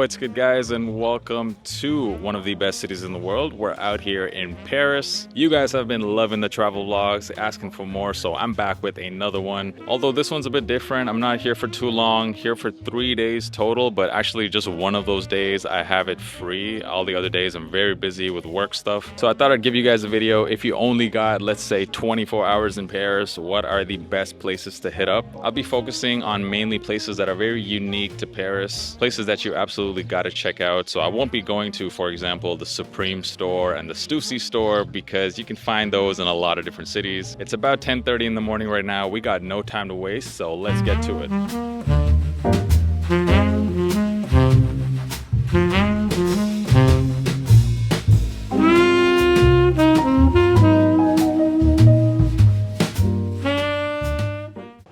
What's good, guys, and welcome to one of the best cities in the world. We're out here in Paris. You guys have been loving the travel vlogs, asking for more, so I'm back with another one. Although this one's a bit different. I'm not here for too long, here for 3 days total, but actually just one of those days I have it free. All the other days I'm very busy with work stuff. So I thought I'd give you guys a video. If you only got, let's say, 24 hours in Paris, what are the best places to hit up? I'll be focusing on mainly places that are very unique to Paris, places that you absolutely got to check out. So I won't be going to, for example, the Supreme store and the Stussy store, because you can find those in a lot of different cities. It's about 10:30 in the morning right now. We got no time to waste, so let's get to it.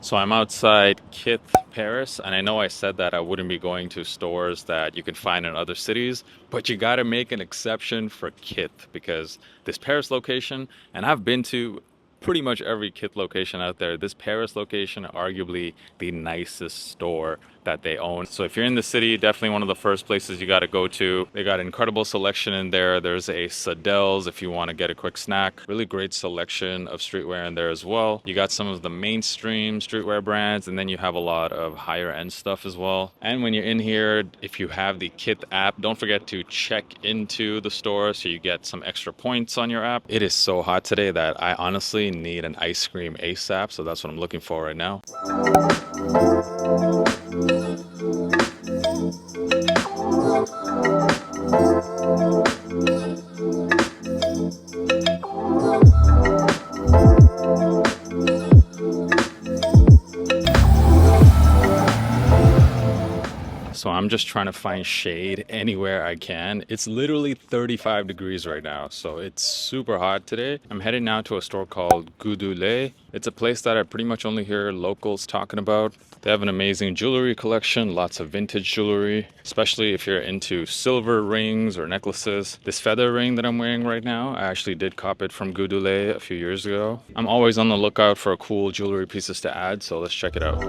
So I'm outside Kith Paris, and I know I said that I wouldn't be going to stores that you can find in other cities, but you gotta make an exception for Kith, because this Paris location, and I've been to pretty much every Kith location out there, this Paris location, arguably the nicest store that they own. So if you're in the city, definitely one of the first places you got to go to. They got an incredible selection in there. There's a Sadel's if you want to get a quick snack. Really great selection of streetwear in there as well. You got some of the mainstream streetwear brands, and then you have a lot of higher end stuff as well. And when you're in here, if you have the Kith app, don't forget to check into the store so you get some extra points on your app. It is so hot today that I honestly need an ice cream ASAP, so that's what I'm looking for right now. So I'm just trying to find shade anywhere I can. It's literally 35 degrees right now, so it's super hot today. I'm headed now to a store called Goudoulé. It's a place that I pretty much only hear locals talking about. They have an amazing jewelry collection, lots of vintage jewelry, especially if you're into silver rings or necklaces. This feather ring that I'm wearing right now, I actually did cop it from Goudoulé a few years ago. I'm always on the lookout for cool jewelry pieces to add, so let's check it out.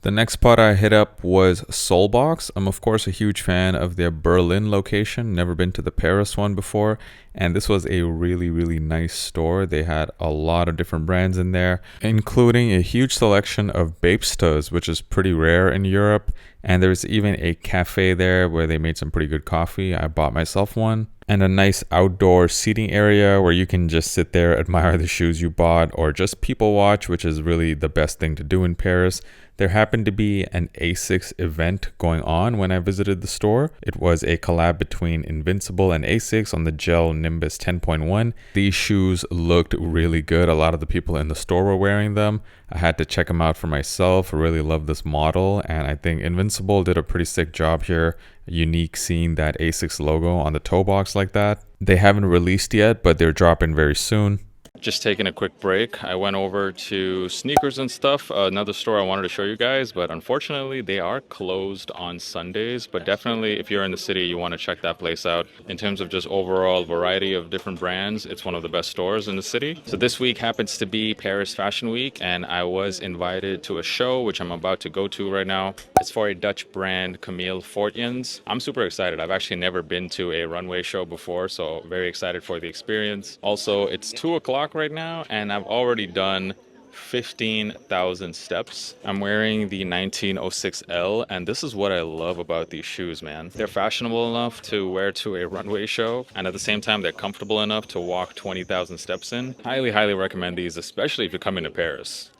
The next spot I hit up was Soulbox. I'm of course a huge fan of their Berlin location, never been to the Paris one before, and this was a really nice store. They had a lot of different brands in there, including a huge selection of Babestas, which is pretty rare in Europe, and there's even a cafe there where they made some pretty good coffee. I bought myself one. And a nice outdoor seating area where you can just sit there, admire the shoes you bought, or just people watch, which is really the best thing to do in Paris. There happened to be an ASICS event going on when I visited the store. It was a collab between Invincible and ASICS on the Gel Nimbus 10.1. These shoes looked really good. A lot of the people in the store were wearing them. I had to check them out for myself. I really love this model, and I think Invincible did a pretty sick job here. Unique seeing that ASICS logo on the toe box like that. They haven't released yet, but they're dropping very soon. Just taking a quick break. I went over to sneakers and stuff, another store I wanted to show you guys, but unfortunately they are closed on Sundays. But definitely if you're in the city, you want to check that place out. In terms of just overall variety of different brands, it's one of the best stores in the city. So this week happens to be Paris Fashion Week, and I was invited to a show which I'm about to go to right now. It's for a Dutch brand, Camille Fortiens. I'm super excited. I've actually never been to a runway show before, so very excited for the experience. Also, it's 2 o'clock right now, and I've already done 15,000 steps. I'm wearing the 1906L, and this is what I love about these shoes, man. They're fashionable enough to wear to a runway show, and at the same time, they're comfortable enough to walk 20,000 steps in. Highly recommend these, especially if you're coming to Paris.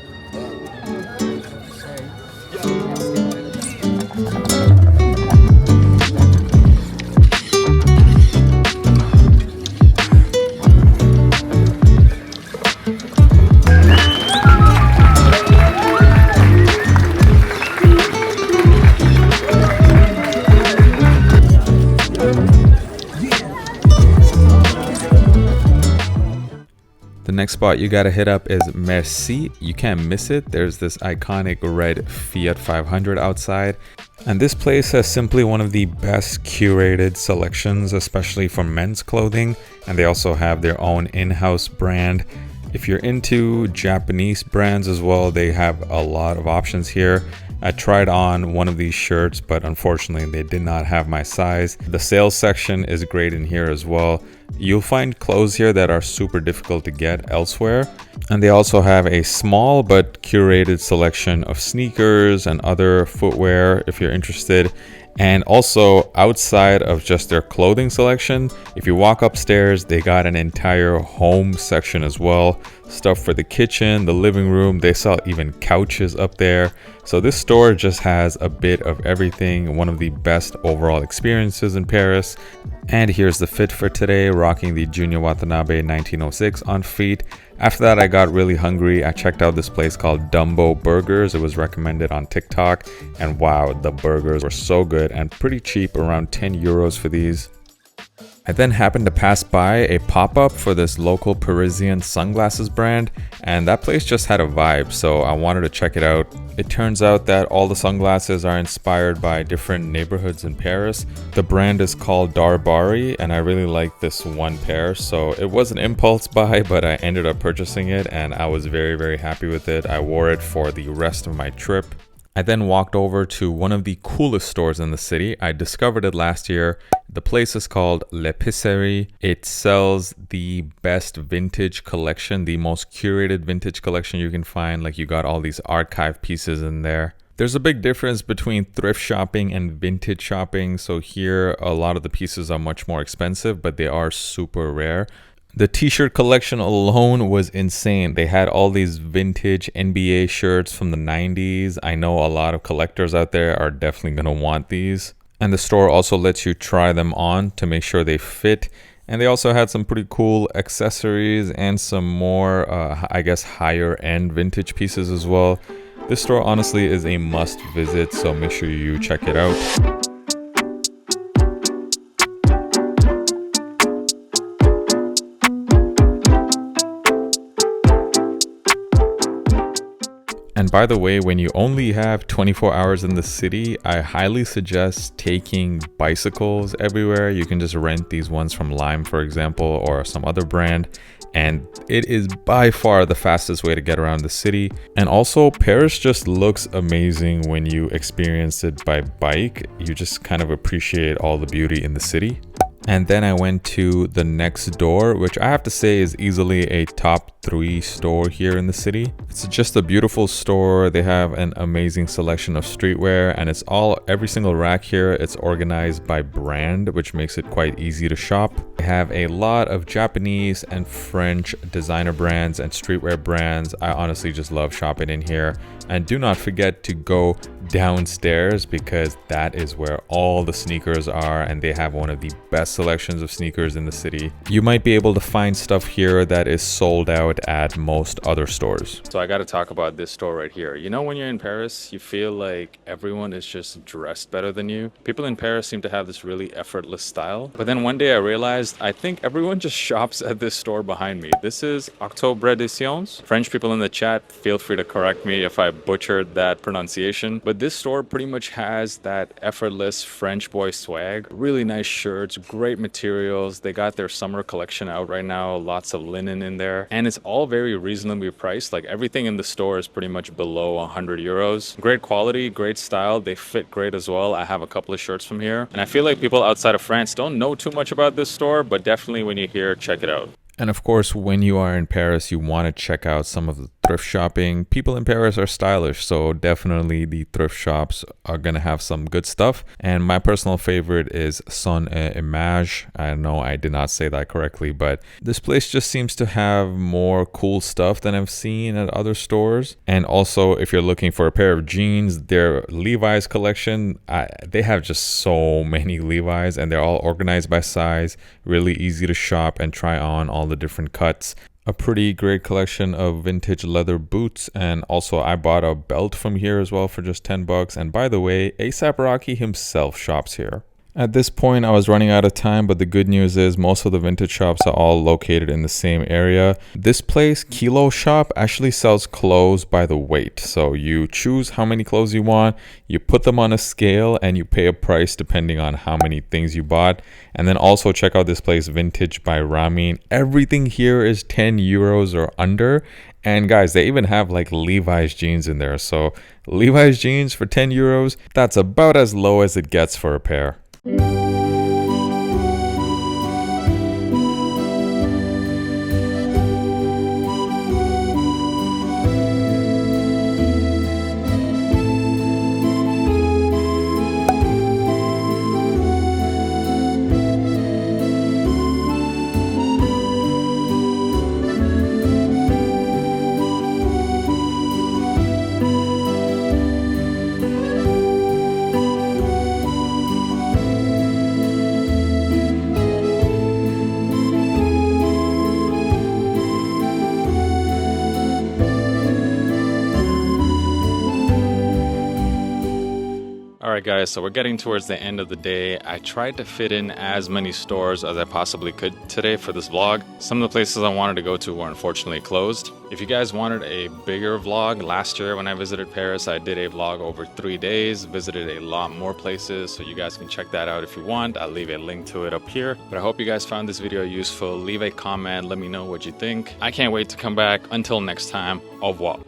next spot you gotta hit up is Messi. You can't miss it. There's this iconic red Fiat 500 outside. And this place has simply one of the best curated selections, especially for men's clothing. And they also have their own in-house brand. If you're into Japanese brands as well, they have a lot of options here. I tried on one of these shirts, but unfortunately they did not have my size. The sales section is great in here as well. You'll find clothes here that are super difficult to get elsewhere. And they also have a small but curated selection of sneakers and other footwear if you're interested. And also outside of just their clothing selection, if you walk upstairs, they got an entire home section as well. Stuff for the kitchen, the living room, they sell even couches up there. So this store just has a bit of everything. One of the best overall experiences in Paris. And here's the fit for today, rocking the Junior Watanabe 1906 on feet. After that, I got really hungry. I checked out this place called Dumbo Burgers. It was recommended on TikTok. And wow, the burgers were so good and pretty cheap, around 10 euros for these. I then happened to pass by a pop-up for this local Parisian sunglasses brand, and that place just had a vibe, so I wanted to check it out. It turns out that all the sunglasses are inspired by different neighborhoods in Paris. The brand is called Darbari, and I really like this one pair, so it was an impulse buy, but I ended up purchasing it, and I was very, very happy with it. I wore it for the rest of my trip. I then walked over to one of the coolest stores in the city. I discovered it last year. The place is called L'Épicerie. It sells the best vintage collection, the most curated vintage collection you can find. Like, you got all these archive pieces in there. There's a big difference between thrift shopping and vintage shopping. So here, a lot of the pieces are much more expensive, but they are super rare. The t-shirt collection alone was insane. They had all these vintage NBA shirts from the 90s. I know a lot of collectors out there are definitely going to want these. And the store also lets you try them on to make sure they fit. And they also had some pretty cool accessories and some more, I guess, higher end vintage pieces as well. This store honestly is a must visit, so make sure you check it out. And by the way, when you only have 24 hours in the city, I highly suggest taking bicycles everywhere. You can just rent these ones from Lime, for example, or some other brand. And it is by far the fastest way to get around the city. And also, Paris just looks amazing when you experience it by bike. You just kind of appreciate all the beauty in the city. And then I went to the next door, which I have to say is easily a top 3 store here in the city. It's just a beautiful store. They have an amazing selection of streetwear, and it's every single rack here, it's organized by brand, which makes it quite easy to shop. They have a lot of Japanese and French designer brands and streetwear brands. I honestly just love shopping in here. And do not forget to go downstairs, because that is where all the sneakers are, and they have one of the best selections of sneakers in the city. You might be able to find stuff here that is sold out at most other stores. So I got to talk about this store right here. You know, when you're in Paris, you feel like everyone is just dressed better than you. People in Paris seem to have this really effortless style. But then one day I realized I think everyone just shops at this store behind me. This is Octobre Editions. French people in the chat, feel free to correct me if I butchered that pronunciation. But this store pretty much has that effortless French boy swag. Really nice shirts, great materials. They got their summer collection out right now, lots of linen in there, and it's all very reasonably priced. Like, everything in the store is pretty much below 100 euros. Great quality, great style. They fit great as well. I have a couple of shirts from here, and I feel like people outside of France don't know too much about this store, but definitely when you're here, check it out. And of course, when you are in Paris, you want to check out some of the thrift shopping. People in Paris are stylish, so definitely the thrift shops are going to have some good stuff. And my personal favorite is Son et Image. I know I did not say that correctly, but this place just seems to have more cool stuff than I've seen at other stores. And also, if you're looking for a pair of jeans, their Levi's collection, they have just so many Levi's, and they're all organized by size, really easy to shop and try on all the different cuts. A pretty great collection of vintage leather boots, and also I bought a belt from here as well for just 10 bucks. And by the way, A$AP Rocky himself shops here. At this point, I was running out of time, but the good news is most of the vintage shops are all located in the same area. This place, Kilo Shop, actually sells clothes by the weight. So you choose how many clothes you want, you put them on a scale, and you pay a price depending on how many things you bought. And then also check out this place, Vintage by Ramin. Everything here is 10 euros or under. And guys, they even have like Levi's jeans in there. So Levi's jeans for 10 euros, that's about as low as it gets for a pair. Alright guys, so we're getting towards the end of the day. I tried to fit in as many stores as I possibly could today for this vlog. Some of the places I wanted to go to were unfortunately closed. If you guys wanted a bigger vlog, last year when I visited Paris, I did a vlog over 3 days, visited a lot more places, so you guys can check that out if you want. I'll leave a link to it up here. But I hope you guys found this video useful. Leave a comment, let me know what you think. I can't wait to come back. Until next time, au revoir.